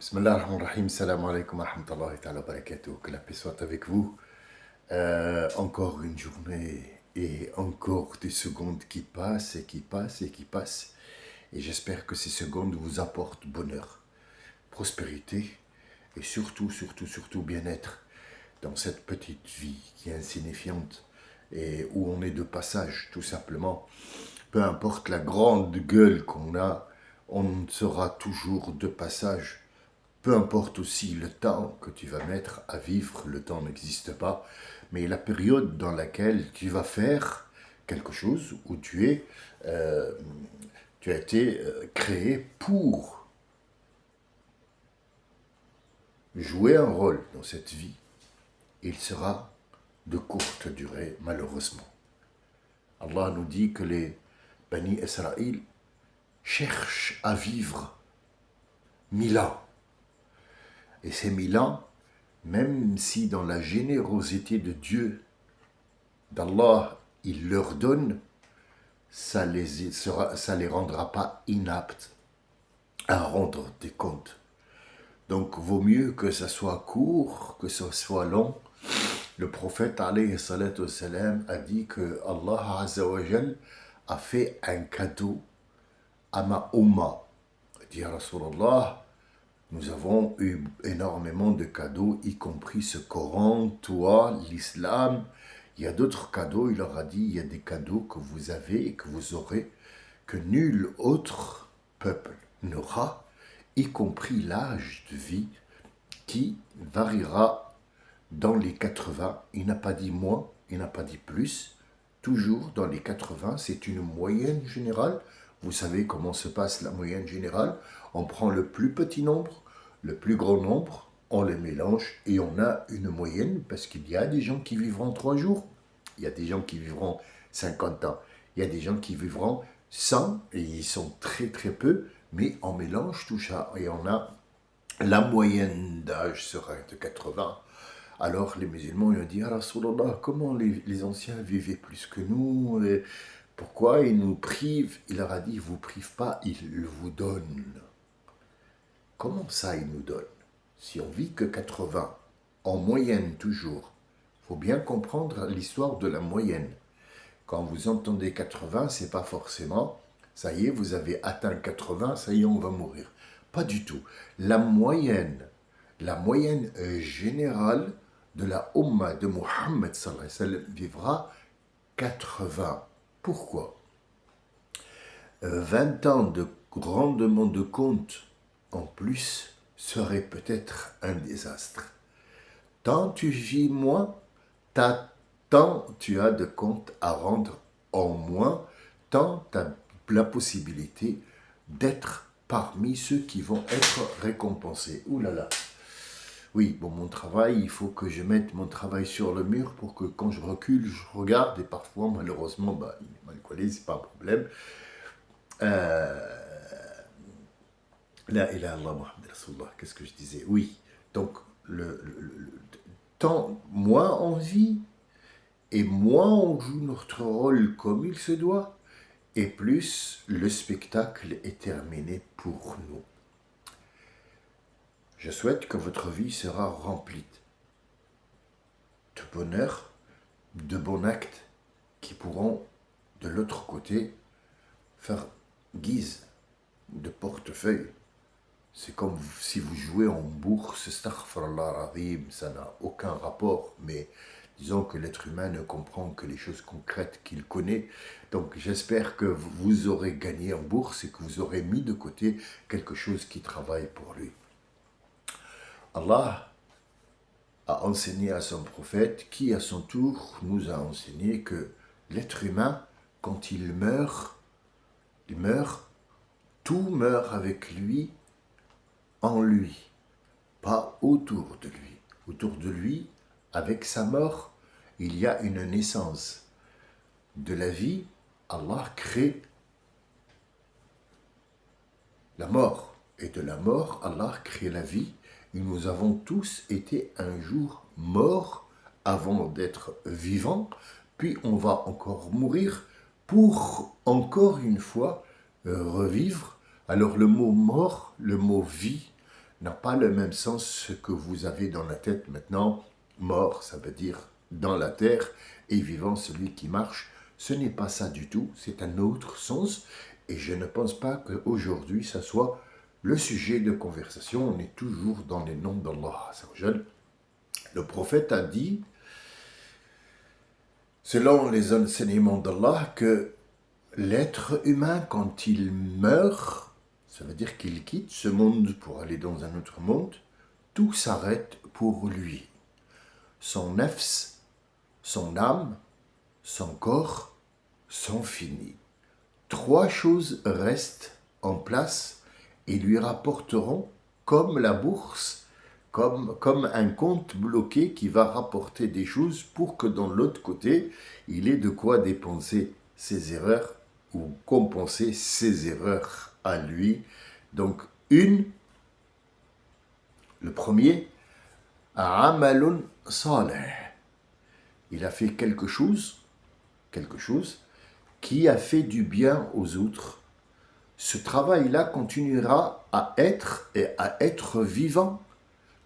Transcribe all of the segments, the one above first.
Bismillah ar-Rahman ar-Rahim, salam alaikum wa rahmatullahi ta'ala wa barakatuh, que la paix soit avec vous. Encore une journée et encore des secondes qui passent et qui passent et qui passent. Et j'espère que ces secondes vous apportent bonheur, prospérité et surtout bien-être dans cette petite vie qui est insignifiante et où on est de passage tout simplement. Peu importe la grande gueule qu'on a, on sera toujours de passage. Peu importe aussi le temps que tu vas mettre à vivre, le temps n'existe pas, mais la période dans laquelle tu vas faire quelque chose où euh, tu as été créé pour jouer un rôle dans cette vie, il sera de courte durée, malheureusement. Allah nous dit que les Bani Israël cherchent à vivre 1000 ans. Et ces 1000 ans, même si dans la générosité de Dieu, d'Allah, il leur donne, ça les rendra pas inaptes à rendre des comptes. Donc, vaut mieux que ça soit court, que ça soit long. Le prophète, alayhi salatu wassalam, a dit que Allah azza wa jal a fait un cadeau à ma Ummah. Il dit à Rasulallah, nous avons eu énormément de cadeaux, y compris ce Coran, toi, l'islam. Il y a d'autres cadeaux, il leur a dit, il y a des cadeaux que vous avez et que vous aurez, que nul autre peuple n'aura, y compris l'âge de vie qui variera dans les 80. Il n'a pas dit moins, il n'a pas dit plus. Toujours dans les 80, c'est une moyenne générale. Vous savez comment se passe la moyenne générale. On prend le plus petit nombre, le plus grand nombre, on les mélange et on a une moyenne parce qu'il y a des gens qui vivront 3 jours, il y a des gens qui vivront 50 ans, il y a des gens qui vivront 100 et ils sont très très peu, mais on mélange tout ça et on a la moyenne d'âge serait de 80. Alors les musulmans ont dit, ah Rasulallah, comment les anciens vivaient plus que nous et pourquoi ils nous privent? Il leur a dit, ils ne vous privent pas, ils vous donnent. Comment ça, ils nous donnent? Si on vit que 80, en moyenne toujours, il faut bien comprendre l'histoire de la moyenne. Quand vous entendez 80, c'est pas forcément, ça y est, vous avez atteint 80, ça y est, on va mourir. Pas du tout. La moyenne générale de la Ummah de Muhammad sallallahu alayhi wa sallam vivra 80. Pourquoi 20 ans de rendement de compte en plus serait peut-être un désastre. Tant tu vis moins, tant tu as de comptes à rendre en moins, tant tu as la possibilité d'être parmi ceux qui vont être récompensés. Ouh là là. Oui, bon, mon travail, il faut que je mette mon travail sur le mur pour que quand je recule, je regarde et parfois, malheureusement, il est mal collé, c'est pas un problème. La ilaha illallah Muhammad Rasulullah, qu'est-ce que je disais? Oui, donc, tant moins on vit et moins on joue notre rôle comme il se doit, et plus le spectacle est terminé pour nous. Je souhaite que votre vie sera remplie de bonheur, de bons actes qui pourront, de l'autre côté, faire guise de portefeuille. C'est comme si vous jouez en bourse, astaghfirullah azim, ça n'a aucun rapport, mais disons que l'être humain ne comprend que les choses concrètes qu'il connaît. Donc j'espère que vous aurez gagné en bourse et que vous aurez mis de côté quelque chose qui travaille pour lui. Allah a enseigné à son prophète, qui à son tour nous a enseigné que l'être humain, quand il meurt, tout meurt avec lui, en lui, pas autour de lui. Autour de lui, avec sa mort, il y a une naissance. De la vie, Allah crée la mort. Et de la mort, Allah crée la vie. Et nous avons tous été un jour morts avant d'être vivants. Puis on va encore mourir pour encore une fois revivre. Alors le mot mort, le mot vie, n'a pas le même sens que vous avez dans la tête maintenant. Mort, ça veut dire dans la terre, et vivant, celui qui marche. Ce n'est pas ça du tout, c'est un autre sens, et je ne pense pas qu'aujourd'hui, ça soit le sujet de conversation. On est toujours dans les noms d'Allah. Le prophète a dit, selon les enseignements d'Allah, que l'être humain, quand il meurt, ça veut dire qu'il quitte ce monde pour aller dans un autre monde, tout s'arrête pour lui. Son nafs, son âme, son corps sont finis. 3 choses restent en place et lui rapporteront comme la bourse, comme un compte bloqué qui va rapporter des choses pour que dans l'autre côté, il ait de quoi dépenser ses erreurs ou compenser ses erreurs à lui. Donc, le premier, amalun salih. Il a fait quelque chose qui a fait du bien aux autres. Ce travail-là continuera à être vivant.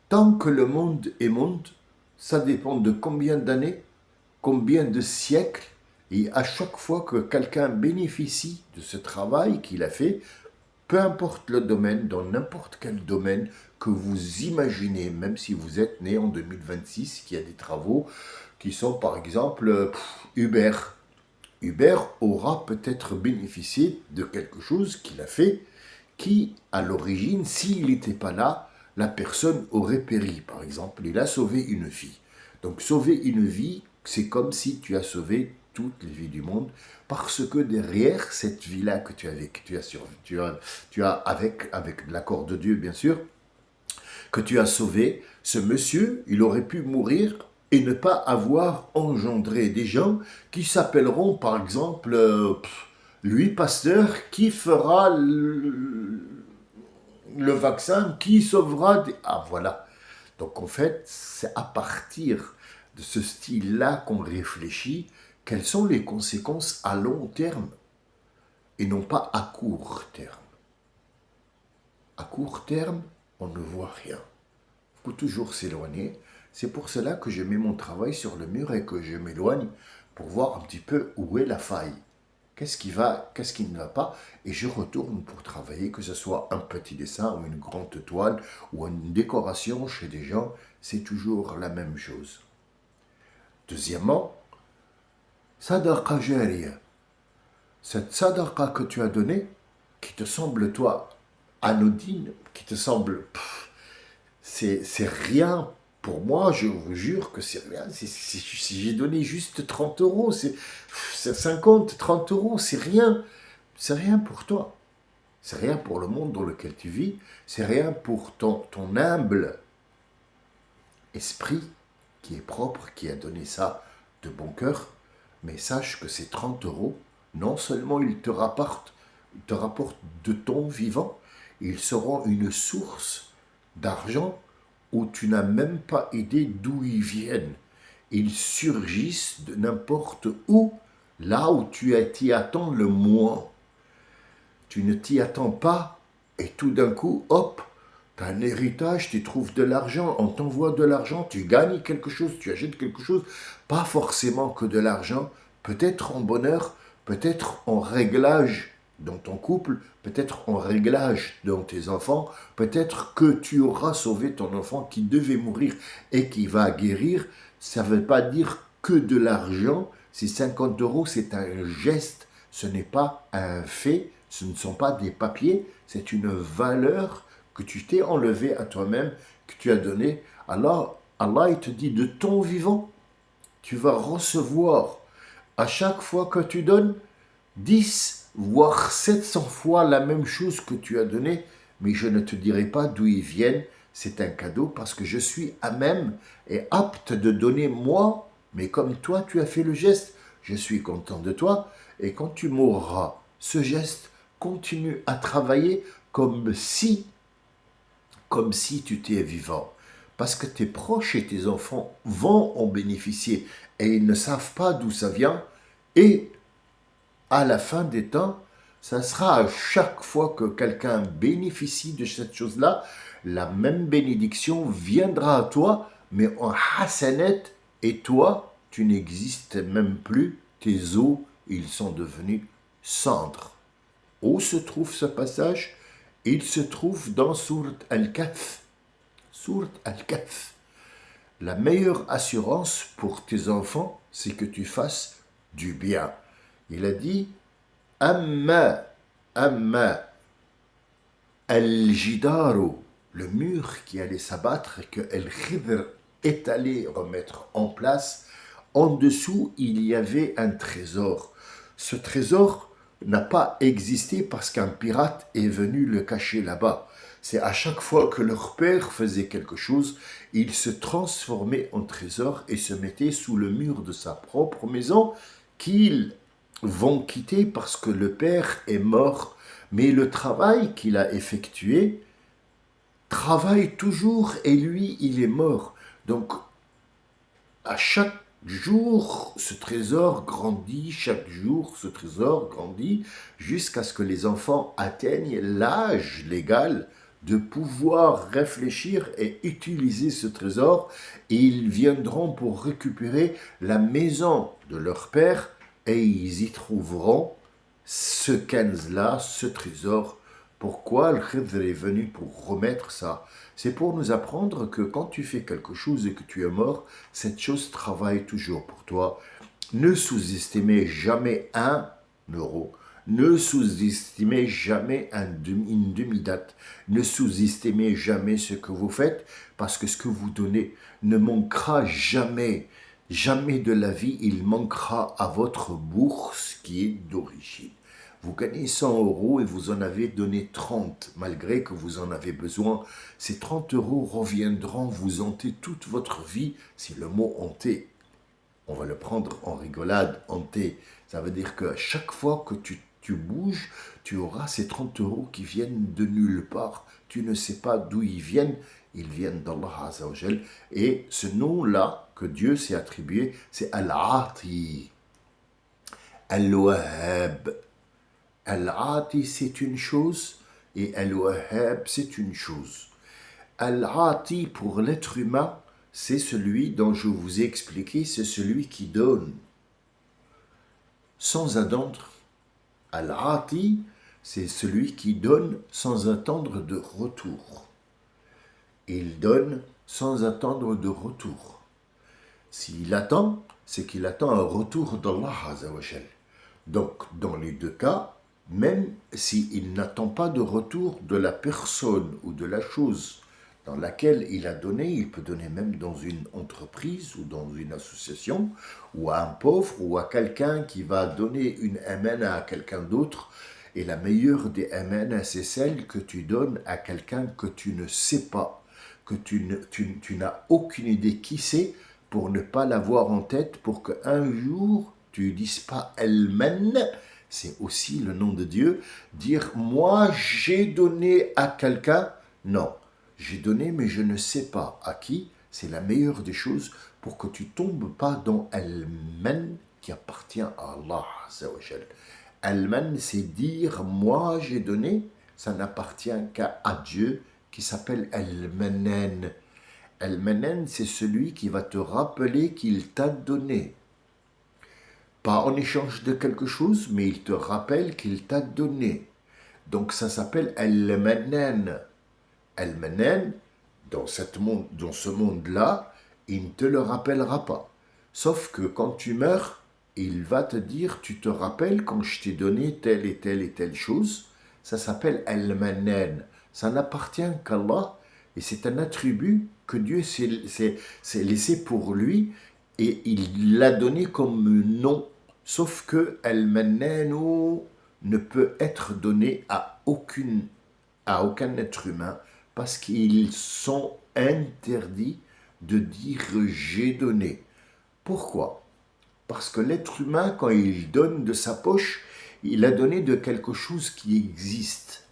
Tant que le monde est monde, ça dépend de combien d'années, combien de siècles, et à chaque fois que quelqu'un bénéficie de ce travail qu'il a fait, peu importe le domaine, dans n'importe quel domaine que vous imaginez, même si vous êtes né en 2026, qu'il y a des travaux qui sont par exemple Uber. Uber aura peut-être bénéficié de quelque chose qu'il a fait qui, à l'origine, s'il n'était pas là, la personne aurait péri. Par exemple, il a sauvé une vie. Donc sauver une vie, c'est comme si tu as sauvé toutes les vies du monde, parce que derrière cette vie-là que tu as avec l'accord de Dieu, bien sûr, que tu as sauvé, ce monsieur, il aurait pu mourir et ne pas avoir engendré des gens qui s'appelleront, par exemple, Louis Pasteur, qui fera le vaccin, qui sauvera des... Ah, voilà. Donc, en fait, c'est à partir de ce style-là qu'on réfléchit quelles sont les conséquences à long terme et non pas à court terme. À court terme, on ne voit rien. Il faut toujours s'éloigner. C'est pour cela que je mets mon travail sur le mur et que je m'éloigne pour voir un petit peu où est la faille. Qu'est-ce qui va, qu'est-ce qui ne va pas, et je retourne pour travailler, que ce soit un petit dessin ou une grande toile ou une décoration chez des gens, c'est toujours la même chose. Deuxièmement, sadaqa jariya. Cette sadaqa que tu as donnée, qui te semble toi anodine, qui te semble c'est rien pour moi, je vous jure que c'est rien. Si j'ai donné juste 30 euros, c'est 50, 30 euros, c'est rien. C'est rien pour toi. C'est rien pour le monde dans lequel tu vis. C'est rien pour ton humble esprit qui est propre, qui a donné ça de bon cœur. Mais sache que ces 30 euros, non seulement ils te rapportent de ton vivant, ils seront une source d'argent où tu n'as même pas idée d'où ils viennent. Ils surgissent de n'importe où, là où tu t'y attends le moins. Tu ne t'y attends pas, et tout d'un coup, hop, tu as un héritage, tu trouves de l'argent, on t'envoie de l'argent, tu gagnes quelque chose, tu achètes quelque chose, pas forcément que de l'argent, peut-être en bonheur, peut-être en réglage dans ton couple, peut-être en réglage dans tes enfants, peut-être que tu auras sauvé ton enfant qui devait mourir et qui va guérir. Ça ne veut pas dire que de l'argent, ces 50 euros, c'est un geste, ce n'est pas un fait, ce ne sont pas des papiers, c'est une valeur que tu t'es enlevé à toi-même, que tu as donné. Alors, Allah, il te dit, de ton vivant, tu vas recevoir, à chaque fois que tu donnes, 10 voire 700 fois la même chose que tu as donné, mais je ne te dirai pas d'où ils viennent, c'est un cadeau parce que je suis à même et apte de donner moi, mais comme toi tu as fait le geste, je suis content de toi, et quand tu mourras, ce geste continue à travailler comme si tu étais vivant. Parce que tes proches et tes enfants vont en bénéficier et ils ne savent pas d'où ça vient. Et à la fin des temps, ça sera à chaque fois que quelqu'un bénéficie de cette chose-là, la même bénédiction viendra à toi, mais en hasanat, et toi, tu n'existes même plus, tes os, ils sont devenus cendres. Où se trouve ce passage? Il se trouve dans Sourate Al-Kahf. Sourate Al-Kahf. La meilleure assurance pour tes enfants, c'est que tu fasses du bien. Il a dit Amma al-jidaru, le mur qui allait s'abattre et que El-Khidr est allé remettre en place. En dessous, il y avait un trésor. Ce trésor n'a pas existé parce qu'un pirate est venu le cacher là-bas. C'est à chaque fois que leur père faisait quelque chose, il se transformait en trésor et se mettait sous le mur de sa propre maison qu'ils vont quitter parce que le père est mort. Mais le travail qu'il a effectué travaille toujours et lui, il est mort. Donc, à chaque jour, ce trésor grandit, chaque jour, ce trésor grandit, jusqu'à ce que les enfants atteignent l'âge légal de pouvoir réfléchir et utiliser ce trésor, et ils viendront pour récupérer la maison de leur père, et ils y trouveront ce kenz-là, ce trésor. Pourquoi le Khidr est venu pour remettre ça? C'est pour nous apprendre que quand tu fais quelque chose et que tu es mort, cette chose travaille toujours pour toi. Ne sous-estimez jamais 1 euro. Ne sous-estimez jamais une demi-date. Ne sous-estimez jamais ce que vous faites, parce que ce que vous donnez ne manquera jamais. Jamais de la vie, il manquera à votre bourse qui est d'origine. Vous gagnez 100 euros et vous en avez donné 30, malgré que vous en avez besoin. Ces 30 euros reviendront vous hanter toute votre vie. C'est le mot hanter. On va le prendre en rigolade, hanter. Ça veut dire qu'à chaque fois que tu bouges, tu auras ces 30 euros qui viennent de nulle part. Tu ne sais pas d'où ils viennent. Ils viennent d'Allah Azza wa Jal. Et ce nom-là que Dieu s'est attribué, c'est Al-Ati, Al-Wahhab. Al-Ati, c'est une chose, et Al-Wahhab, c'est une chose. Al-Ati, pour l'être humain, c'est celui dont je vous ai expliqué, c'est celui qui donne sans attendre. Al-Ati, c'est celui qui donne sans attendre de retour. Il donne sans attendre de retour. S'il attend, c'est qu'il attend un retour d'Allah Azza wa Jal. Donc, dans les deux cas, même s'il n'attend pas de retour de la personne ou de la chose dans laquelle il a donné, il peut donner même dans une entreprise ou dans une association, ou à un pauvre, ou à quelqu'un qui va donner une amana à quelqu'un d'autre. Et la meilleure des amanas, c'est celle que tu donnes à quelqu'un que tu ne sais pas, que tu n'as aucune idée qui c'est, pour ne pas l'avoir en tête, pour qu'un jour, tu ne dises pas « elle-même », c'est aussi le nom de Dieu, dire « moi j'ai donné à quelqu'un », non, j'ai donné mais je ne sais pas à qui, c'est la meilleure des choses pour que tu ne tombes pas dans « elle-même » qui appartient à Allah Azza wa Jal. « Elle-même » c'est dire « moi j'ai donné », ça n'appartient qu'à Dieu qui s'appelle « El-Manen ». El-Manen, c'est celui qui va te rappeler qu'il t'a donné. Pas en échange de quelque chose, mais il te rappelle qu'il t'a donné. Donc ça s'appelle El-Manen. El-Manen, dans ce monde-là, il ne te le rappellera pas. Sauf que quand tu meurs, il va te dire, tu te rappelles quand je t'ai donné telle et telle et telle chose. Ça s'appelle El-Manen. Ça n'appartient qu'Allah et c'est un attribut que Dieu s'est laissé pour lui et il l'a donné comme nom. Sauf que El-Mannanu ne peut être donné à aucun être humain parce qu'ils sont interdits de dire j'ai donné. Pourquoi? Parce que l'être humain, quand il donne de sa poche, il a donné de quelque chose qui existe.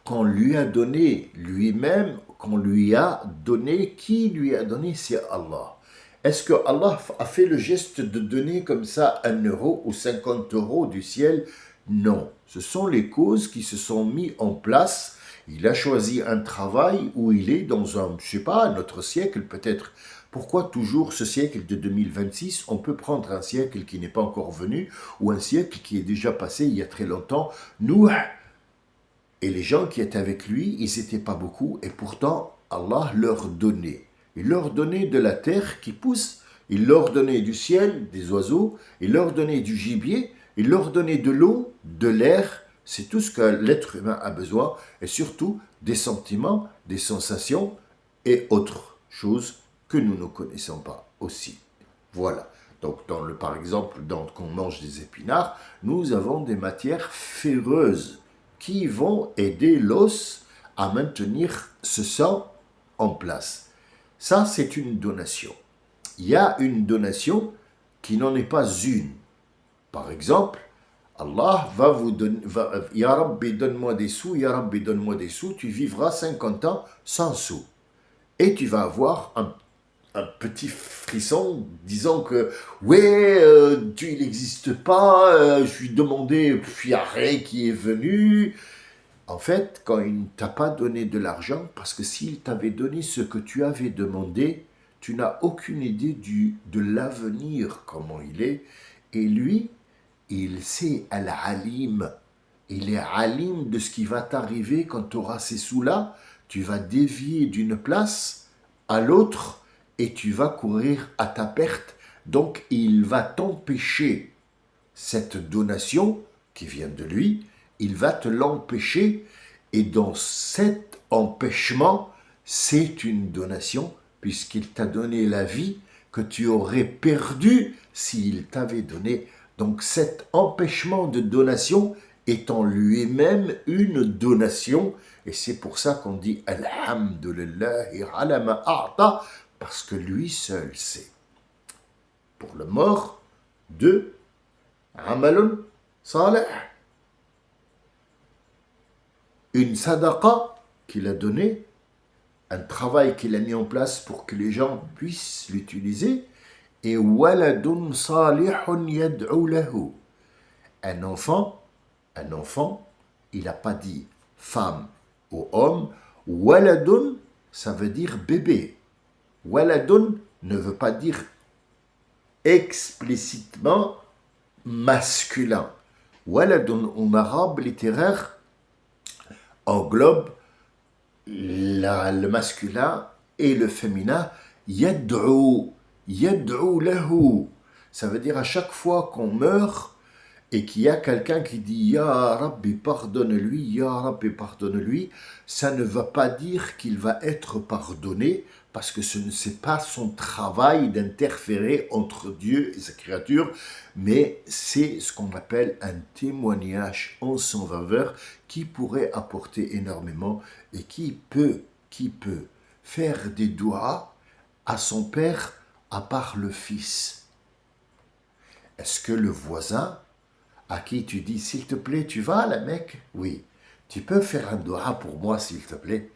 Qu'on lui a donné lui-même, qu'on lui a donné, qui lui a donné, c'est Allah. Est-ce que Allah a fait le geste de donner comme ça 1 euro ou 50 euros du ciel? Non. Ce sont les causes qui se sont mises en place Il a choisi un travail où il est dans un, je sais pas, notre siècle peut-être. Pourquoi toujours ce siècle de 2026? On peut prendre un siècle qui n'est pas encore venu ou un siècle qui est déjà passé il y a très longtemps. Nous, et les gens qui étaient avec lui, ils n'étaient pas beaucoup et pourtant Allah leur donnait. Il leur donnait de la terre qui pousse, il leur donnait du ciel, des oiseaux, il leur donnait du gibier, il leur donnait de l'eau, de l'air. C'est tout ce que l'être humain a besoin et surtout des sentiments, des sensations et autres choses que nous ne connaissons pas aussi. Voilà. Donc, par exemple, quand on mange des épinards, nous avons des matières ferreuses qui vont aider l'os à maintenir ce sang en place. Ça, c'est une donation. Il y a une donation qui n'en est pas une. Par exemple, Allah va vous donner, Ya Rabbi, donne-moi des sous, Ya Rabbi, donne-moi des sous, tu vivras 50 ans sans sous. Et tu vas avoir un petit frisson disant que ouais, Dieu il n'existe pas, je lui ai demandé, puis il n'y a rien qui est venu. En fait, quand il ne t'a pas donné de l'argent, parce que s'il t'avait donné ce que tu avais demandé, tu n'as aucune idée de l'avenir, comment il est. Et lui, il sait Al-Alim. Il est alim de ce qui va t'arriver quand tu auras ces sous-là. Tu vas dévier d'une place à l'autre et tu vas courir à ta perte. Donc, il va t'empêcher cette donation qui vient de lui, il va te l'empêcher et dans cet empêchement, c'est une donation puisqu'il t'a donné la vie que tu aurais perdue s'il t'avait donné. Donc cet empêchement de donation est en lui-même une donation et c'est pour ça qu'on dit Alhamdulillahi ala ma a'ta parce que lui seul sait. Pour le mort de Amalun salih, une sadaqa qu'il a donnée, un travail qu'il a mis en place pour que les gens puissent l'utiliser, et waladun salihun yad'u lahu. Un enfant, il n'a pas dit femme ou homme. Waladun, ça veut dire bébé. Waladun ne veut pas dire explicitement masculin. Waladun en arabe littéraire englobe le masculin et le féminin. Yad'u, yad'u lahu. Ça veut dire à chaque fois qu'on meurt et qu'il y a quelqu'un qui dit Ya Rabbi pardonne-lui, Ya Rabbi pardonne-lui, ça ne va pas dire qu'il va être pardonné parce que ce n'est pas son travail d'interférer entre Dieu et sa créature, mais c'est ce qu'on appelle un témoignage en son faveur qui pourrait apporter énormément et qui peut faire des doigts à son père à part le fils. Est-ce que le voisin à qui tu dis s'il te plaît tu vas à la Mecque? Oui. Tu peux faire un doua pour moi s'il te plaît?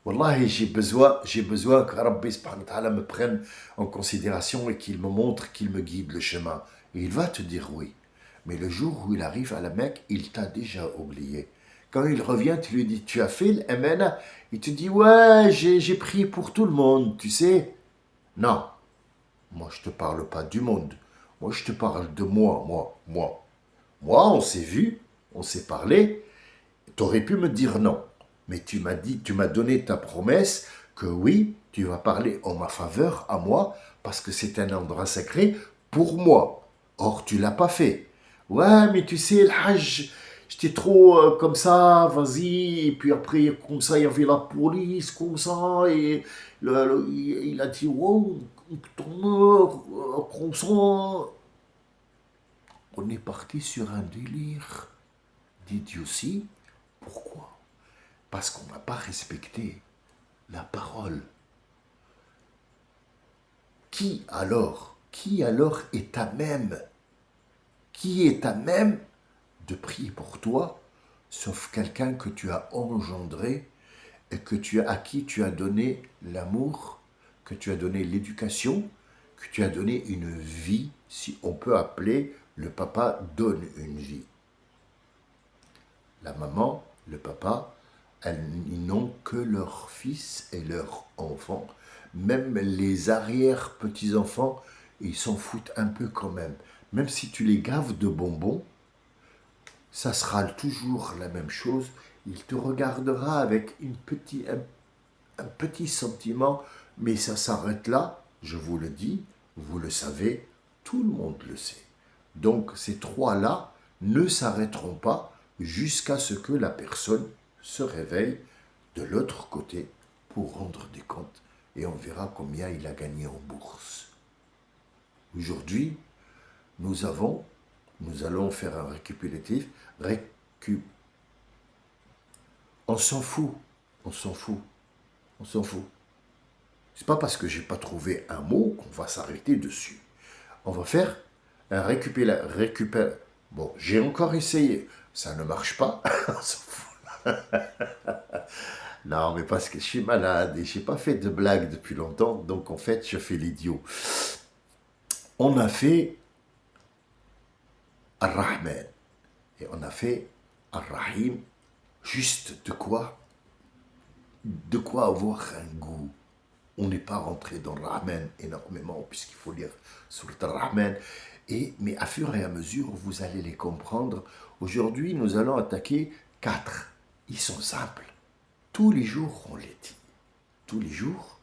Wallahi, j'ai besoin que Rabbi subhanahu wa ta'ala me prenne en considération et qu'il me montre, qu'il me guide le chemin. Et il va te dire oui. Mais le jour où il arrive à la Mecque, il t'a déjà oublié. Quand il revient, tu lui dis, tu as fait l'amana? Il te dit, ouais, j'ai prié pour tout le monde, tu sais. Non, moi je te parle pas du monde. Moi je te parle de moi. Moi, on s'est vu, on s'est parlé. Tu aurais pu me dire non. Mais tu m'as donné ta promesse que oui, tu vas parler en ma faveur, à moi, parce que c'est un endroit sacré pour moi. Or, tu l'as pas fait. Ouais, mais tu sais, le Hajj, j'étais trop comme ça, vas-y. Et puis après, comme ça, il y avait la police, comme ça. Et il a dit, wow, ton meurt, comme ça. On est parti sur un délire d'idiotie. Pourquoi? Parce qu'on n'a pas respecté la parole. Qui alors est à même? Qui est à même de prier pour toi, sauf quelqu'un que tu as engendré et à qui tu as donné l'amour, que tu as donné l'éducation, que tu as donné une vie, si on peut appeler le papa donne une vie. La maman, le papa ils n'ont que leurs fils et leurs enfants. Même les arrière-petits-enfants, ils s'en foutent un peu quand même. Même si tu les gaves de bonbons, ça sera toujours la même chose. Il te regardera avec un petit sentiment, mais ça s'arrête là, je vous le dis, vous le savez, tout le monde le sait. Donc ces trois-là ne s'arrêteront pas jusqu'à ce que la personne se réveille de l'autre côté pour rendre des comptes et on verra combien il a gagné en bourse. Aujourd'hui, nous allons faire un récapitulatif. On s'en fout, on s'en fout, on s'en fout. C'est pas parce que j'ai pas trouvé un mot qu'on va s'arrêter dessus. On va faire un récupérer. Bon, j'ai encore essayé, ça ne marche pas. On s'en fout. Non, mais parce que je suis malade et j'ai pas fait de blagues depuis longtemps, donc en fait, je fais l'idiot. On a fait Ar-Rahman et on a fait Ar-Rahim, juste de quoi avoir un goût. On n'est pas rentré dans le Rahman énormément, puisqu'il faut lire sur le Rahman. Mais à fur et à mesure, vous allez les comprendre. Aujourd'hui, nous allons attaquer 4. Ils sont simples. Tous les jours, on les dit. Tous les jours,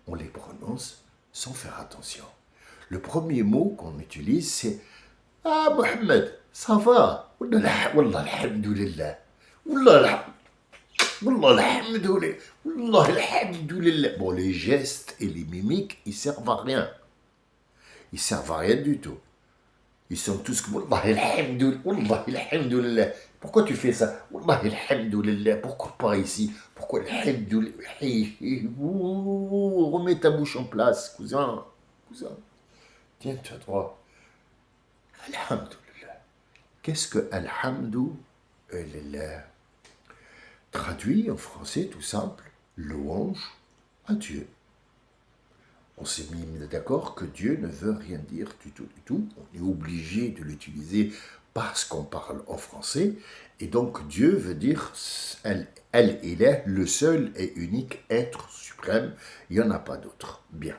on les prononce sans faire attention. Le premier mot qu'on utilise, c'est Ah, Mohamed, ça va? Wallah, alhamdulillah. Wallah, alhamdulillah. Bon, les gestes et les mimiques, ils servent à rien. Ils servent à rien du tout. Ils sont tous comme Wallah, alhamdulillah. Pourquoi tu fais ça? Wallah, alhamdulillah. Pourquoi pas ici? Pourquoi alhamdulillah? Remets ta bouche en place, cousin. Cousin. Tiens-toi droit. Alhamdulillah. Qu'est-ce que alhamdulillah? Traduit en français tout simple, louange à Dieu. On s'est mis d'accord que Dieu ne veut rien dire du tout, du tout. On est obligé de l'utiliser parce qu'on parle en français. Et donc Dieu veut dire, il est le seul et unique être suprême. Il n'y en a pas d'autre. Bien.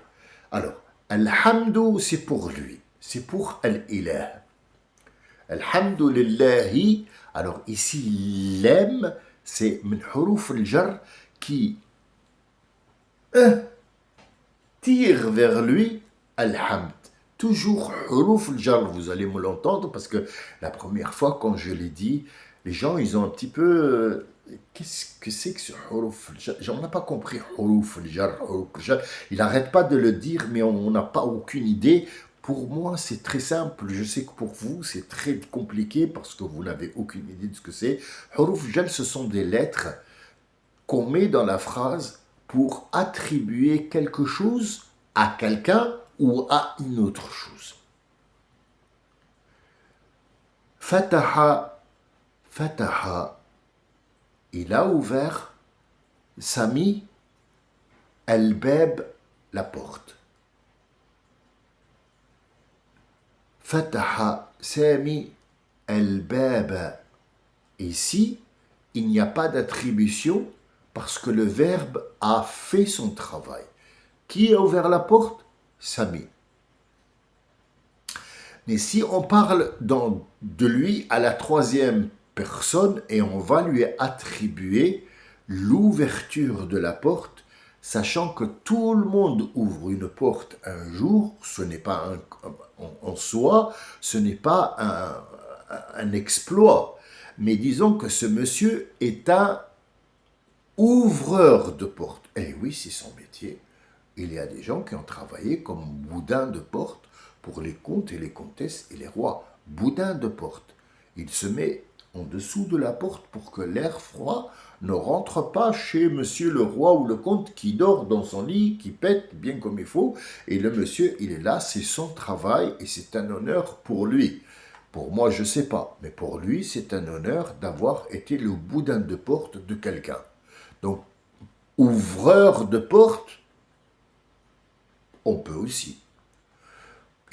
Alors, alhamdou, c'est pour lui. C'est pour al-ilah. Alhamdulillahi. Alors ici, l'aime, c'est min huruf al-jar qui tire vers lui alhamd. Toujours huruf al-jar, vous allez me l'entendre parce que la première fois quand je l'ai dit, les gens ils ont un petit peu qu'est-ce que c'est que ce huruf al-jar? On n'a pas compris huruf al-jar, huruf al-jar. Il n'arrête pas de le dire mais on n'a pas aucune idée. Pour moi, c'est très simple. Je sais que pour vous, c'est très compliqué parce que vous n'avez aucune idée de ce que c'est. Huruf al-jar, ce sont des lettres qu'on met dans la phrase pour attribuer quelque chose à quelqu'un ou à une autre chose. Fataha, fataha, il a ouvert, Sami, al-bab, la porte. Fataha, Sami, al-bab. Ici, il n'y a pas d'attribution parce que le verbe a fait son travail. Qui a ouvert la porte? Sami. Mais si on parle de lui à la troisième personne et on va lui attribuer l'ouverture de la porte, sachant que tout le monde ouvre une porte un jour, ce n'est pas en soi, ce n'est pas un exploit. Mais disons que ce monsieur est un ouvreur de porte. Eh oui, c'est son métier. Il y a des gens qui ont travaillé comme boudin de porte pour les comtes et les comtesses et les rois. Boudin de porte. Il se met en dessous de la porte pour que l'air froid ne rentre pas chez monsieur le roi ou le comte qui dort dans son lit, qui pète bien comme il faut. Et le monsieur, il est là, c'est son travail et c'est un honneur pour lui. Pour moi, je ne sais pas, mais pour lui, c'est un honneur d'avoir été le boudin de porte de quelqu'un. Donc, ouvreur de porte, on peut aussi.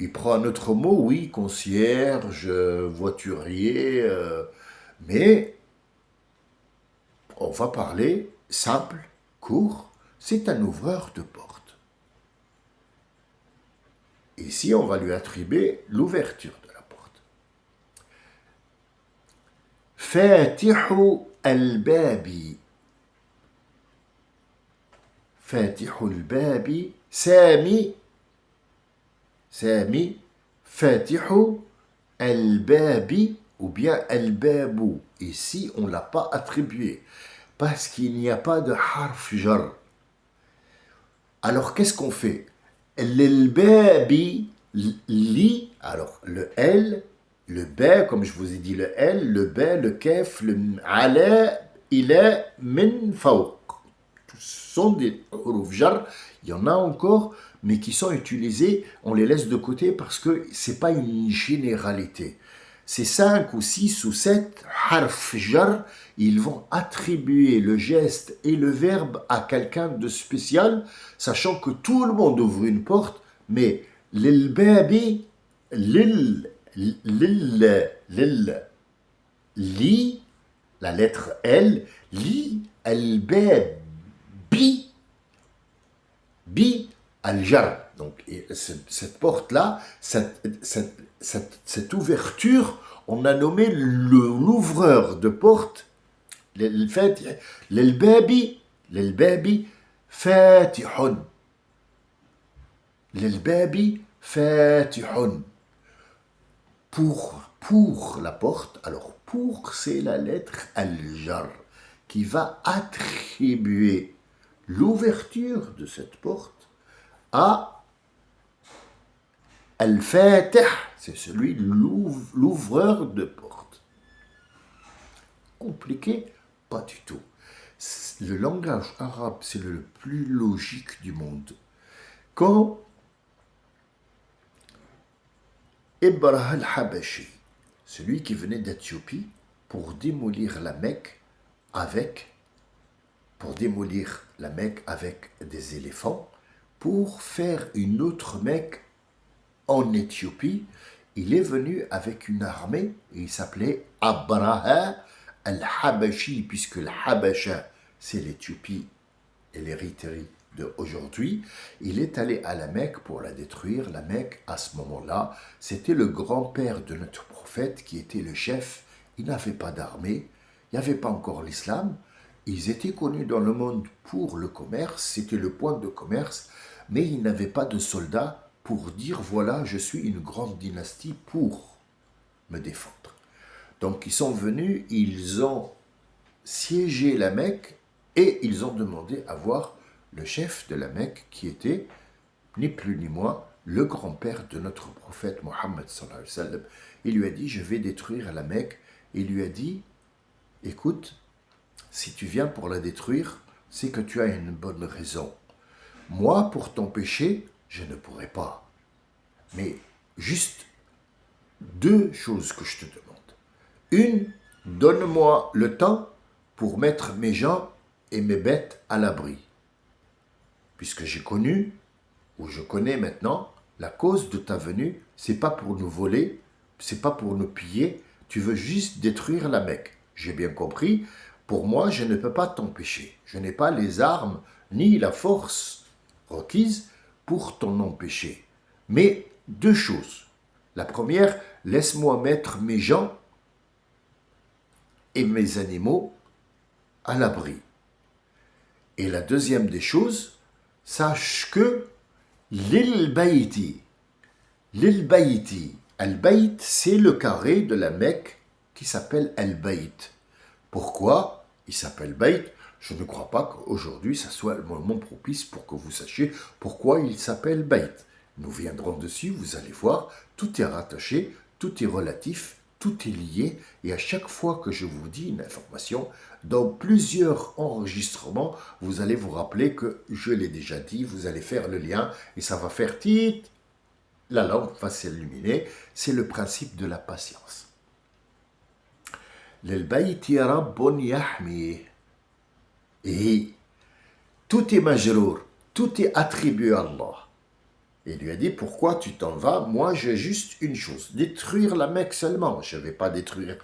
Il prend un autre mot, oui, concierge, voiturier, mais on va parler simple, court, c'est un ouvreur de porte. Ici, on va lui attribuer l'ouverture de la porte. Fatihu al-babi. Fatihu al-babi. Sami. Sami. Fatihu al-babi ou bien al-babu. Ici, on ne l'a pas attribué parce qu'il n'y a pas de harf jar. Alors, qu'est-ce qu'on fait? L'babi, li, alors le L, le B, comme je vous ai dit, le L, le B, le kef, le ala, ila, min, fawq. Ce sont des huruf jar. Il y en a encore, mais qui sont utilisés, on les laisse de côté parce que ce n'est pas une généralité. Ces 5 ou 6 ou 7 harf jar, ils vont attribuer le geste et le verbe à quelqu'un de spécial, sachant que tout le monde ouvre une porte, mais l'babi, li, la lettre L, li, al-babi, bi, al-jar. Donc, cette porte-là, cette ouverture, on a nommé l'ouvreur de porte, l'babi, fatihun. L'babi, fatihun. Pour la porte, alors pour, c'est la lettre al-jar qui va attribuer l'ouverture de cette porte à Al-Fatih, c'est celui l'ouvreur de porte. Compliqué? Pas du tout. Le langage arabe, c'est le plus logique du monde. Quand Ibrah al-Habashi, celui qui venait d'Éthiopie pour démolir la Mecque avec des éléphants, pour faire une autre Mecque en Éthiopie, il est venu avec une armée, et il s'appelait Abraha al-Habashi, puisque le Habasha, c'est l'Éthiopie et l'Érythrée d'aujourd'hui. Il est allé à la Mecque pour la détruire. La Mecque, à ce moment-là, c'était le grand-père de notre prophète qui était le chef. Il n'avait pas d'armée, il n'y avait pas encore l'islam. Ils étaient connus dans le monde pour le commerce, c'était le point de commerce, mais ils n'avaient pas de soldats pour dire, voilà, je suis une grande dynastie pour me défendre. Donc ils sont venus, ils ont siégé la Mecque et ils ont demandé à voir le chef de la Mecque qui était, ni plus ni moins, le grand-père de notre prophète Mohammed sallallahu alayhi wa sallam. Il lui a dit, je vais détruire la Mecque. Il lui a dit, écoute, si tu viens pour la détruire, c'est que tu as une bonne raison. Moi, pour t'empêcher, je ne pourrai pas. Mais juste 2 choses que je te demande. Une, donne-moi le temps pour mettre mes gens et mes bêtes à l'abri. Puisque j'ai connu, ou je connais maintenant, la cause de ta venue, c'est pas pour nous voler, c'est pas pour nous piller, tu veux juste détruire la Mecque. J'ai bien compris, pour moi, je ne peux pas t'empêcher. Je n'ai pas les armes ni la force requise pour t'en empêcher. Mais 2 choses. La première, laisse-moi mettre mes gens et mes animaux à l'abri. Et la deuxième des choses, sache que l'il-bayti, al-bayt, c'est le carré de la Mecque qui s'appelle al-bayt. Pourquoi il s'appelle bayt? Je ne crois pas qu'aujourd'hui ça soit le moment propice pour que vous sachiez pourquoi il s'appelle bayt. Nous viendrons dessus, vous allez voir, tout est rattaché, tout est relatif, tout est lié, et à chaque fois que je vous dis une information, dans plusieurs enregistrements, vous allez vous rappeler que je l'ai déjà dit, vous allez faire le lien, et ça va faire tit, la lampe va s'illuminer. C'est le principe de la patience. L'bayti rabbun yahmi. Et tout est majrour, tout est attribué à Allah. Et il lui a dit, pourquoi tu t'en vas? Moi, j'ai juste une chose, détruire la Mecque seulement. Je vais pas détruire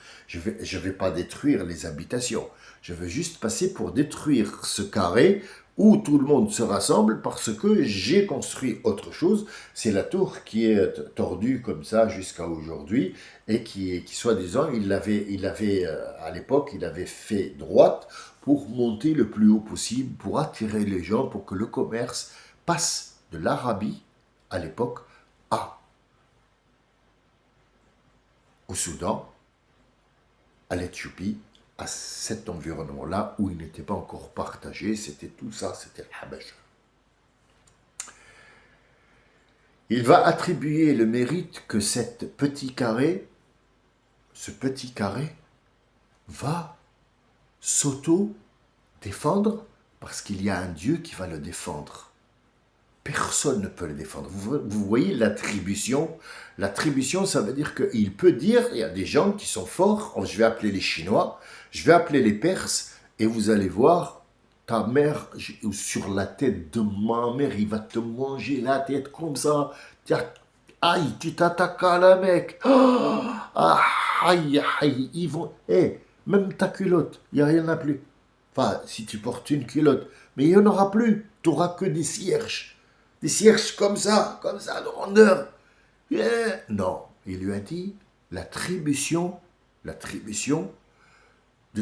les habitations. Je veux juste passer pour détruire ce carré où tout le monde se rassemble parce que j'ai construit autre chose. C'est la tour qui est tordue comme ça jusqu'à aujourd'hui et qui soi-disant, à l'époque, il avait fait droite pour monter le plus haut possible, pour attirer les gens, pour que le commerce passe de l'Arabie à l'époque au Soudan, à l'Éthiopie, à cet environnement-là où il n'était pas encore partagé, c'était tout ça, c'était le Habash. Il va attribuer le mérite que ce petit carré va s'auto-défendre parce qu'il y a un Dieu qui va le défendre. Personne ne peut le défendre. Vous voyez l'attribution. L'attribution, ça veut dire qu'il peut dire, il y a des gens qui sont forts, je vais appeler les Chinois, je vais appeler les Perses, et vous allez voir, ta mère, sur la tête de ma mère, il va te manger la tête comme ça. Aïe, tu t'attaques à la mec. Oh, aïe, aïe, ils vont... même ta culotte, il n'y a rien à plus. Enfin, si tu portes une culotte, mais il n'y en aura plus. Tu n'auras que des cierges. Des cierges comme ça, de rondeur. Non, il lui a dit l'attribution de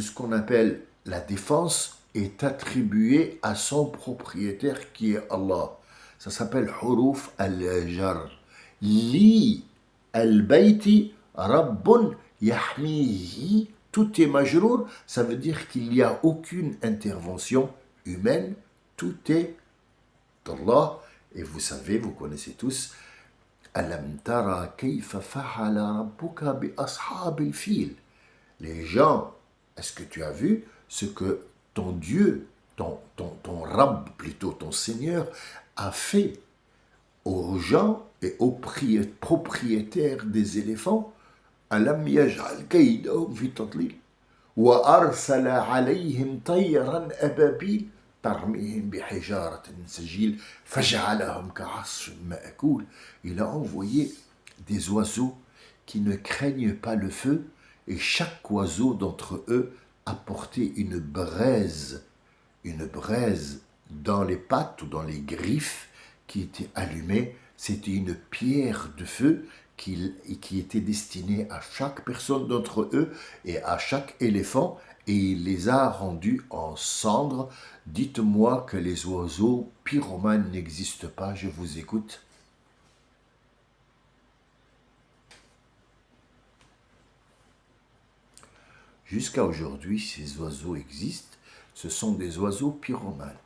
ce qu'on appelle la défense est attribuée à son propriétaire qui est Allah. Ça s'appelle huruf al-jar. Li al-bayti rabbun yahmihi. Tout est majrour, ça veut dire qu'il n'y a aucune intervention humaine, tout est d'Allah. Et vous savez, vous connaissez tous, Alam tara kayfa fa'ala rabbuka bi ashabil fil. Les gens, est-ce que tu as vu ce que ton Dieu, ton Rabb plutôt, ton Seigneur, a fait aux gens et aux propriétaires des éléphants? Alam yaj'al kaydahum fi tadlil wa arsala alayhim tayran ababil tarmihim bihijaratin min sijil faj'alahum ka'asfin ma'kul. Il a envoyé des oiseaux qui ne craignent pas le feu, et chaque oiseau d'entre eux apportait une braise dans les pattes ou dans les griffes qui était allumée. C'était une pierre de feu qui était destinée à chaque personne d'entre eux et à chaque éléphant, et il les a rendus en cendres. Dites-moi que les oiseaux pyromanes n'existent pas, je vous écoute. Jusqu'à aujourd'hui, ces oiseaux existent. Ce sont des oiseaux pyromanes.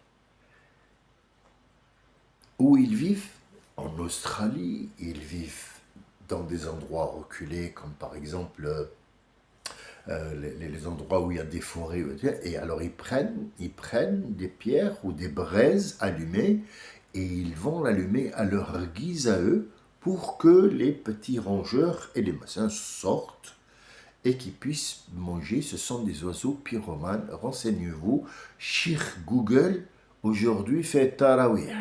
Où ils vivent? En Australie. Ils vivent dans des endroits reculés, comme par exemple les endroits où il y a des forêts. Et alors ils prennent des pierres ou des braises allumées et ils vont l'allumer à leur guise à eux pour que les petits rongeurs et les machins sortent et qu'ils puissent manger. Ce sont des oiseaux pyromanes. Renseignez-vous. Cheikh Google, aujourd'hui, fait Tarawih.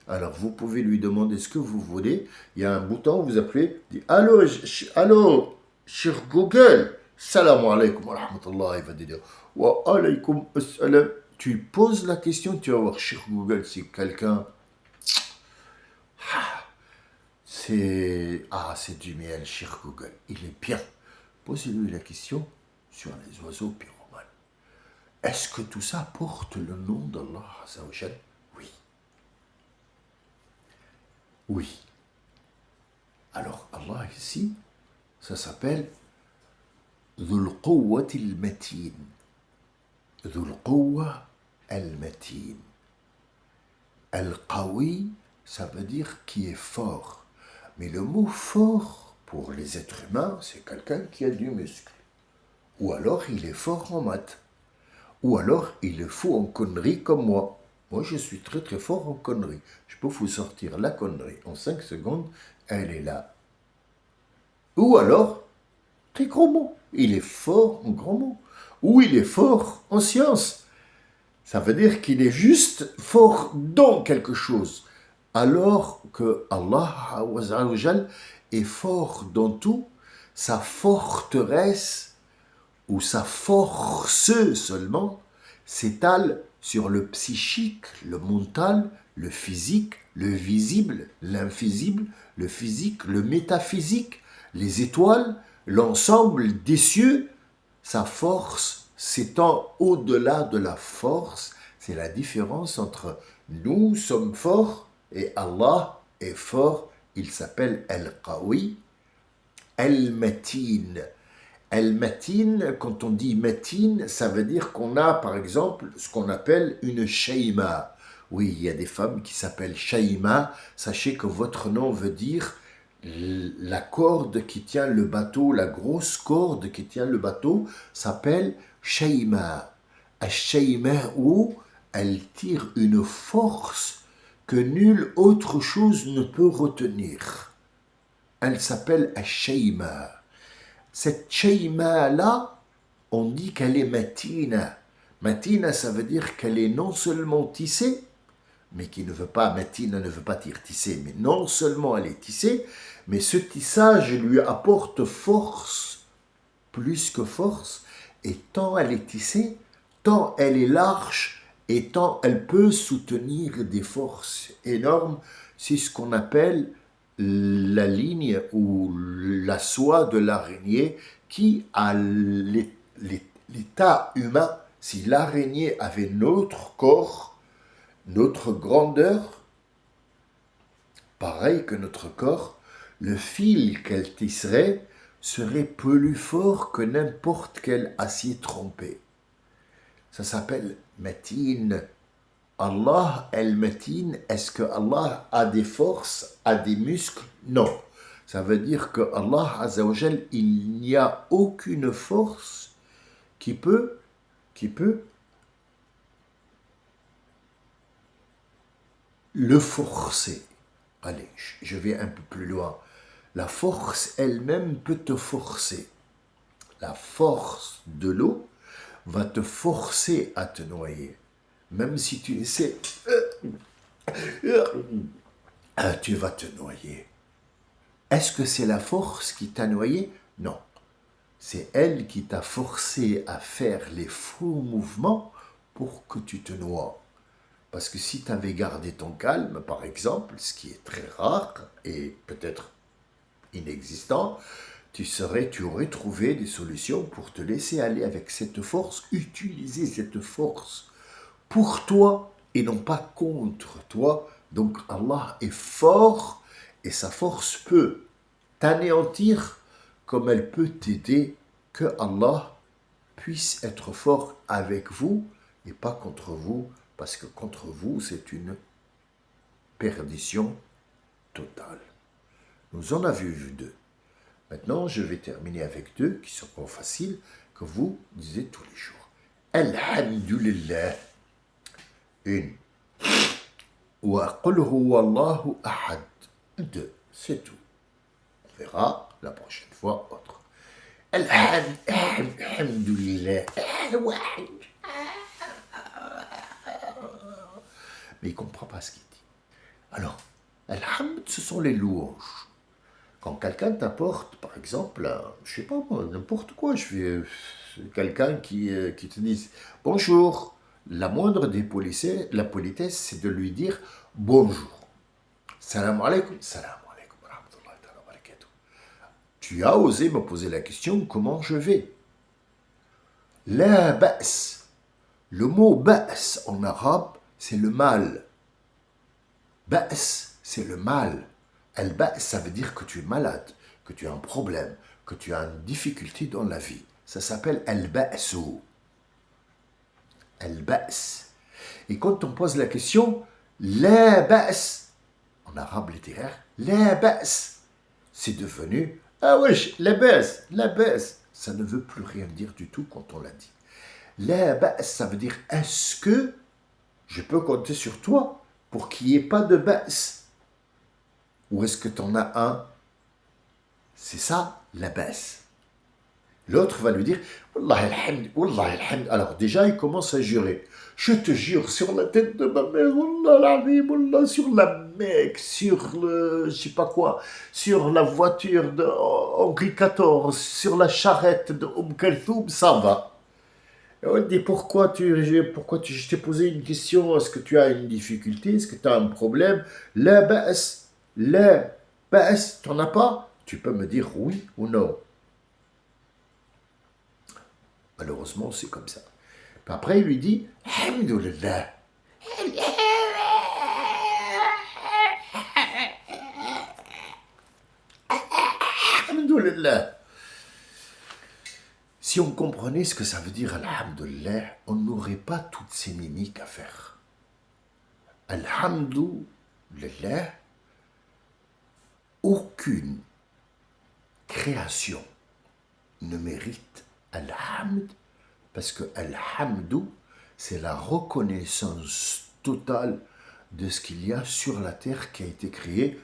Alors, vous pouvez lui demander ce que vous voulez. Il y a un bouton, vous appelez, dit « Allô, Cheikh Google, salam alaikum wa rahmatullah ». Il va te dire « Wa alaikum assalam ». Tu poses la question, tu vas voir Cheikh Google, c'est quelqu'un... c'est du miel, Cheikh Google. Il est bien. Posez-lui la question sur les oiseaux pyromanes. Est-ce que tout ça porte le nom d'Allah Azza wa Jal? Oui. Oui. Alors Allah ici, ça s'appelle Dhul Quwwat al-Matin. Dhul Quwwa al-Matin. Al-Qawi, ça veut dire qui est fort. Mais le mot fort, pour les êtres humains, c'est quelqu'un qui a du muscle. Ou alors il est fort en maths. Ou alors il est fou en conneries comme moi. Moi je suis très très fort en conneries. Je peux vous sortir la connerie en 5 secondes, elle est là. Ou alors, très gros mots, il est fort en grands mots. Ou il est fort en sciences. Ça veut dire qu'il est juste fort dans quelque chose. alors que Allah Azza wa Jal est fort dans tout, sa forteresse ou sa force seulement s'étale sur le psychique, le mental, le physique, le visible, l'invisible, le physique, le métaphysique, les étoiles, l'ensemble des cieux. Sa force s'étend au-delà de la force. C'est la différence entre nous sommes forts et Allah est fort. Il s'appelle Al-Qawi, Al-Matin. Al-Matin, quand on dit Matin, ça veut dire qu'on a par exemple ce qu'on appelle une Shaima. Oui, il y a des femmes qui s'appellent Shaima. Sachez que votre nom veut dire la corde qui tient le bateau, la grosse corde qui tient le bateau s'appelle Shaima. Shaima où elle tire une force que nulle autre chose ne peut retenir. Elle s'appelle Shaima. Cette Shaima-là, on dit qu'elle est matina. Matina, ça veut dire qu'elle est non seulement tissée, mais qui ne veut pas, matina ne veut pas dire tissée, mais non seulement elle est tissée, mais ce tissage lui apporte force, plus que force, et tant elle est tissée, tant elle est large, et tant elle peut soutenir des forces énormes, c'est ce qu'on appelle la ligne ou la soie de l'araignée qui a l'état humain. Si l'araignée avait notre corps, notre grandeur, pareil que notre corps, le fil qu'elle tisserait serait plus fort que n'importe quel acier trempé. Ça s'appelle matin. Allah el-Matin, est-ce que Allah a des forces, a des muscles? Non. Ça veut dire que Allah Azza wa Jal, il n'y a aucune force qui peut le forcer. Allez, je vais un peu plus loin. La force elle-même peut te forcer. La force de l'eau va te forcer à te noyer. Même si tu essaies, tu vas te noyer. Est-ce que c'est la force qui t'a noyé? Non. C'est elle qui t'a forcé à faire les faux mouvements pour que tu te noies. Parce que si tu avais gardé ton calme, par exemple, ce qui est très rare et peut-être inexistant, tu aurais trouvé des solutions pour te laisser aller avec cette force, utiliser cette force pour toi et non pas contre toi. Donc Allah est fort et sa force peut t'anéantir comme elle peut t'aider. Que Allah puisse être fort avec vous et pas contre vous, parce que contre vous c'est une perdition totale. Nous en avons vu deux. Maintenant, je vais terminer avec deux qui seront faciles, que vous disiez tous les jours. Alhamdulillah. Une. Wa qul huwa Allahu ahad. Deux. C'est tout. On verra la prochaine fois autre. Alhamdulillah. Mais il ne comprend pas ce qu'il dit. Alors, alhamd, ce sont les louanges. Quand quelqu'un t'apporte, par exemple, je sais pas moi, n'importe quoi, quelqu'un qui te dit bonjour, la moindre des policiers, la politesse, c'est de lui dire bonjour. Salam alaikum, salam alaikum, rahmatullahi wa barakatuh. Tu as osé me poser la question comment je vais. La ba's. Le mot ba's en arabe, c'est le mal. Ba's, c'est le mal. Al-ba's, ça veut dire que tu es malade, que tu as un problème, que tu as une difficulté dans la vie. Ça s'appelle al-ba'su. Al-ba's. Et quand on pose la question, la ba's, en arabe littéraire, la ba's, c'est devenu, ah wesh, la ba's, la ba's. Ça ne veut plus rien dire du tout quand on l'a dit. La ba's, ça veut dire, est-ce que je peux compter sur toi pour qu'il n'y ait pas de ba's? Ou est-ce que tu en as un? C'est ça, la baisse. L'autre va lui dire Wallah alhamd, Wallah alhamd. Alors déjà, il commence à jurer. Je te jure sur la tête de ma mère, Wallah l'azim, Wallah, sur la Mecque, sur le, je sais pas quoi, sur la voiture de Henri XIV, sur la charrette de Kalthoum, ça va. Et on dit je t'ai posé une question, est-ce que tu as une difficulté, est-ce que tu as un problème? La ba's, t'en as pas? Tu peux me dire oui ou non. Malheureusement, c'est comme ça. Puis après, il lui dit Alhamdulillah. Alhamdulillah. Si on comprenait ce que ça veut dire Alhamdulillah, on n'aurait pas toutes ces mimiques à faire. Alhamdulillah, aucune création ne mérite Alhamd, parce que Alhamdou, c'est la reconnaissance totale de ce qu'il y a sur la terre qui a été créé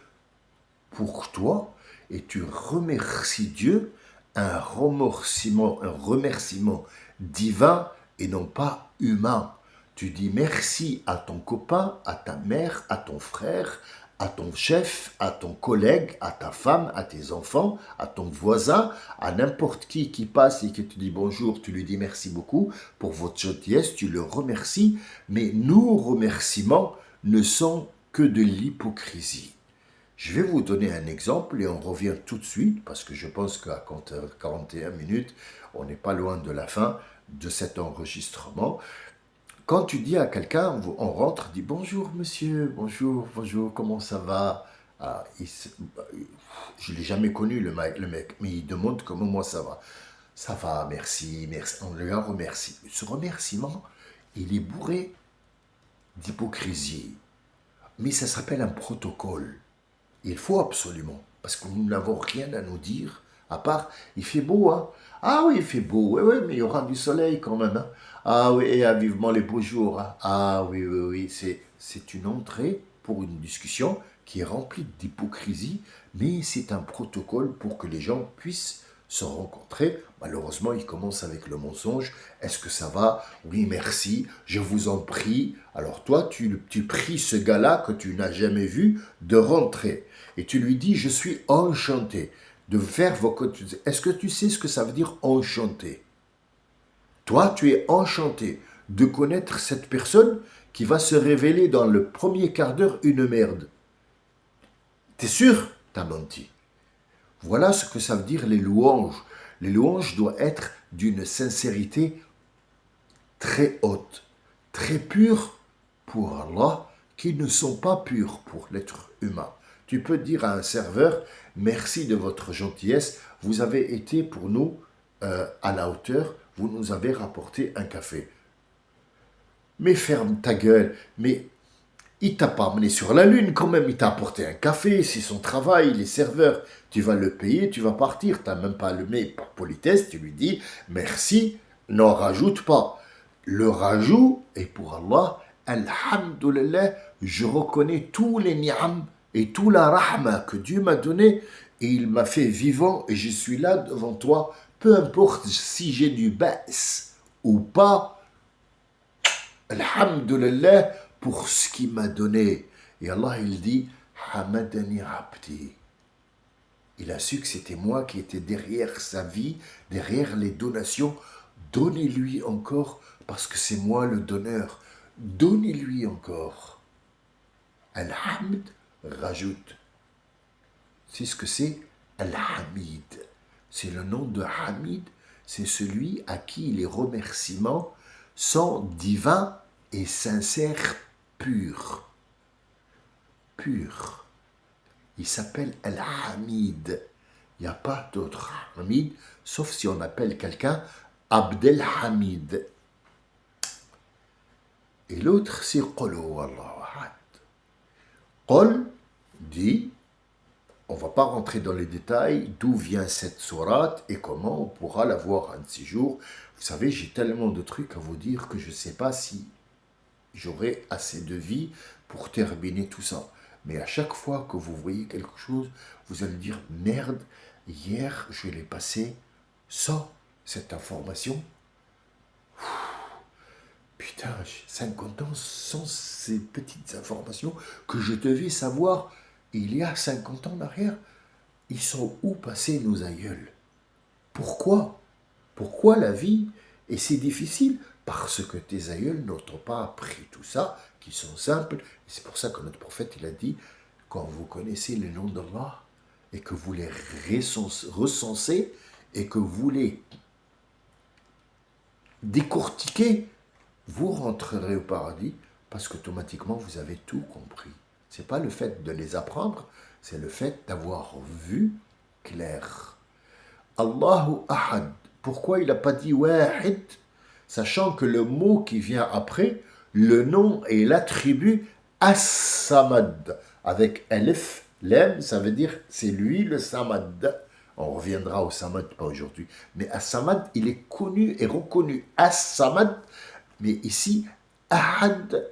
pour toi, et tu remercies Dieu, un remerciement divin et non pas humain. Tu dis merci à ton copain, à ta mère, à ton frère, à ton chef, à ton collègue, à ta femme, à tes enfants, à ton voisin, à n'importe qui passe et qui te dit bonjour, tu lui dis merci beaucoup pour votre gentillesse, tu le remercies, mais nos remerciements ne sont que de l'hypocrisie. Je vais vous donner un exemple et on revient tout de suite parce que je pense qu'à 41 minutes, on n'est pas loin de la fin de cet enregistrement. Quand tu dis à quelqu'un, on rentre, dit bonjour monsieur, bonjour, comment ça va? Ah, je ne l'ai jamais connu le mec, mais il demande comment moi ça va. Ça va, merci, on le remercie. Ce remerciement, il est bourré d'hypocrisie, mais ça s'appelle un protocole. Il faut absolument, parce que nous n'avons rien à nous dire, à part, il fait beau, hein? Ah oui, il fait beau, oui, mais il y aura du soleil quand même, hein? Ah oui, et vivement les beaux jours, hein? Ah oui, c'est une entrée pour une discussion qui est remplie d'hypocrisie, mais c'est un protocole pour que les gens puissent se rencontrer. Malheureusement, il commence avec le mensonge. Est-ce que ça va? Oui, merci, je vous en prie. Alors toi, tu pries ce gars-là que tu n'as jamais vu de rentrer. Et tu lui dis, je suis enchanté de faire vos... Est-ce que tu sais ce que ça veut dire enchanté? Toi, tu es enchanté de connaître cette personne qui va se révéler dans le premier quart d'heure une merde. T'es sûr? T'as menti. Voilà ce que ça veut dire les louanges. Les louanges doivent être d'une sincérité très haute, très pure pour Allah, qui ne sont pas pures pour l'être humain. Tu peux dire à un serveur, merci de votre gentillesse, vous avez été pour nous à la hauteur, vous nous avez rapporté un café. Mais ferme ta gueule, mais il t'a pas amené sur la lune quand même, il t'a apporté un café, c'est son travail, les serveurs, tu vas le payer, tu vas partir, tu n'as même pas allumé par politesse, tu lui dis merci, n'en rajoute pas. Le rajout est pour Allah, Alhamdulillah, je reconnais tous les ni'am et tout la rahma que Dieu m'a donné et il m'a fait vivant et je suis là devant toi, peu importe si j'ai du ba's ou pas, Alhamdulillah pour ce qu'il m'a donné. Et Allah, il dit, Hamadani Abdi. Il a su que c'était moi qui étais derrière sa vie, derrière les donations. Donnez-lui encore, parce que c'est moi le donneur. Donnez-lui encore. Al-Hamd rajoute. C'est ce que c'est Al-Hamid. C'est le nom de Hamid. C'est celui à qui les remerciements sont divins et sincères, purs. Purs. Il s'appelle Al-Hamid. Il n'y a pas d'autre Hamid, sauf si on appelle quelqu'un Abdelhamid. Et l'autre, c'est Qul Huwallahu Ahad. Qul dit, on ne va pas rentrer dans les détails, d'où vient cette sourate et comment on pourra la voir un de ces jours. Vous savez, j'ai tellement de trucs à vous dire que je ne sais pas si j'aurai assez de vie pour terminer tout ça. Mais à chaque fois que vous voyez quelque chose, vous allez dire, merde, hier, je l'ai passé sans cette information. Putain, j'ai 50 ans sans ces petites informations que je devais savoir il y a 50 ans en arrière. Ils sont où passés nos aïeuls? Pourquoi? Pourquoi la vie est si difficile? Parce que tes aïeuls n'ont pas appris tout ça, qui sont simples. Et c'est pour ça que notre prophète, il a dit, quand vous connaissez les noms d'Allah et que vous les recensez et que vous les décortiquez, vous rentrerez au paradis parce qu'automatiquement vous avez tout compris. Ce n'est pas le fait de les apprendre, c'est le fait d'avoir vu clair. Allahu Ahad. Pourquoi il n'a pas dit Wahid, sachant que le mot qui vient après, le nom et l'attribut As-Samad, avec Alif, Lem, ça veut dire c'est lui le Samad. On reviendra au Samad, pas aujourd'hui. Mais As-Samad, il est connu et reconnu. As-Samad, mais ici, Ahad,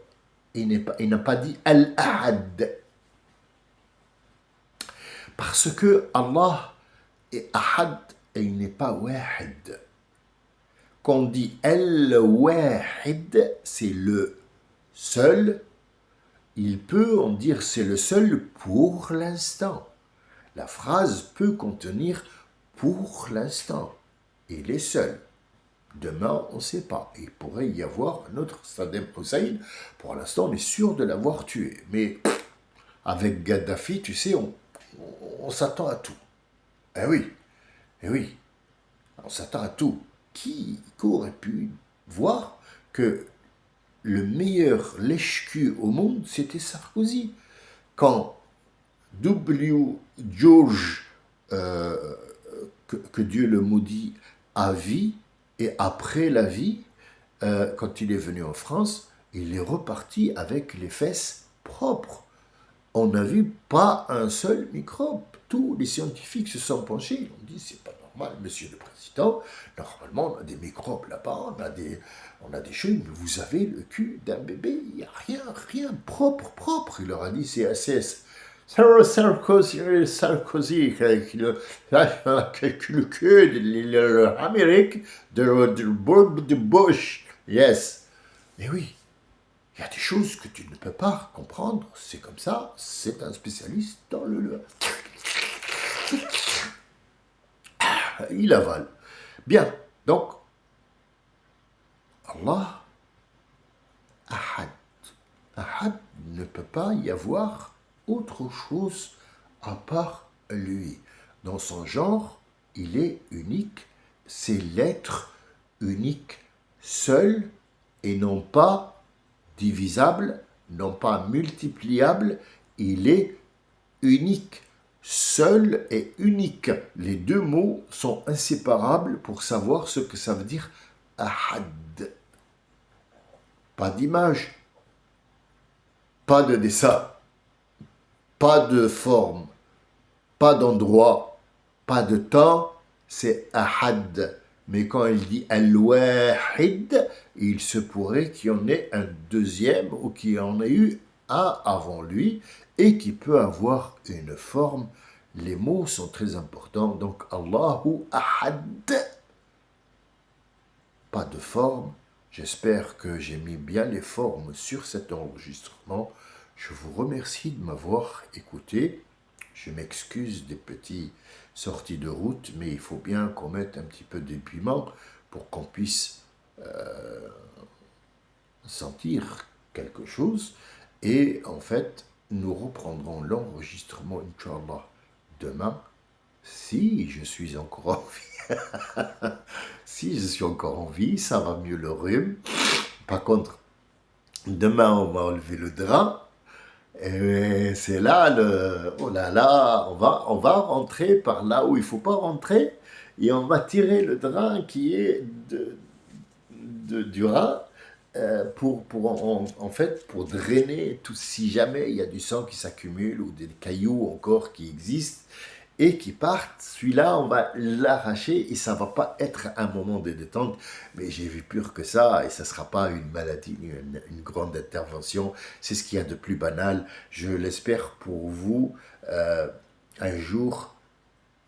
il n'a pas dit Al-Ahad. Parce que Allah est Ahad et il n'est pas Wahid. Quand on dit Al-Wahid, c'est le seul. Il peut en dire c'est le seul pour l'instant. La phrase peut contenir pour l'instant. Il est seul. Demain, on ne sait pas. Il pourrait y avoir un autre Saddam Hussein. Pour l'instant, on est sûr de l'avoir tué. Mais avec Gaddafi, tu sais, on s'attend à tout. Eh oui, eh oui, on s'attend à tout. Qui aurait pu voir que le meilleur lèche-cul au monde, c'était Sarkozy? Quand George, que Dieu le maudit, a vie, et après la vie, quand il est venu en France, il est reparti avec les fesses propres. On n'a vu pas un seul microbe. Tous les scientifiques se sont penchés, ils ont dit c'est pas normal, monsieur le président, normalement on a des microbes là-bas, on a des choses, mais vous avez le cul d'un bébé, il n'y a rien propre. Il leur a dit c'est assez. Sarkozy, le cul de l'Amérique, de Bush, yes. Mais oui. Il y a des choses que tu ne peux pas comprendre, c'est comme ça, c'est un spécialiste dans le... Il avale. Bien, donc, Allah, Ahad. Ahad, ne peut pas y avoir autre chose à part lui. Dans son genre, il est unique, c'est l'être unique, seul, et non pas divisable, non pas multipliable, il est unique, seul et unique. Les deux mots sont inséparables pour savoir ce que ça veut dire ahad. Pas d'image, pas de dessin, pas de forme, pas d'endroit, pas de temps, c'est ahad. Mais quand il dit al-wahid, il se pourrait qu'il y en ait un deuxième ou qu'il y en ait eu un avant lui et qui peut avoir une forme. Les mots sont très importants. Donc Allahu Ahad. Pas de forme. J'espère que j'ai mis bien les formes sur cet enregistrement. Je vous remercie de m'avoir écouté. Je m'excuse des petites sorties de route, mais il faut bien qu'on mette un petit peu de piment pour qu'on puisse sentir quelque chose. Et en fait, nous reprendrons l'enregistrement, Inch'Allah, demain, si je suis encore en vie. Si je suis encore en vie, ça va mieux le rhume. Par contre, demain, on va enlever le drap. Et c'est là, oh là là, on va rentrer par là où il ne faut pas rentrer et on va tirer le drain qui est du rein en fait, pour drainer tout, si jamais il y a du sang qui s'accumule ou des cailloux encore qui existent et qui partent, celui-là, on va l'arracher et ça ne va pas être un moment de détente. Mais j'ai vu pire que ça et ça ne sera pas une maladie, une grande intervention. C'est ce qu'il y a de plus banal. Je l'espère pour vous un jour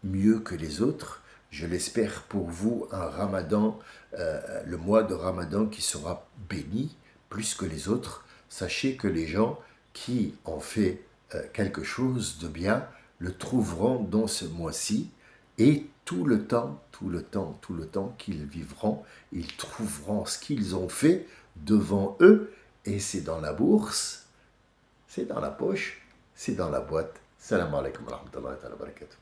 mieux que les autres. je l'espère pour vous, un Ramadan, le mois de Ramadan qui sera béni plus que les autres. Sachez que les gens qui ont fait quelque chose de bien le trouveront dans ce mois-ci et tout le temps qu'ils vivront, ils trouveront ce qu'ils ont fait devant eux et c'est dans la bourse, c'est dans la poche, c'est dans la boîte. Salam alaikum wa rahmatullahi wa barakatuh.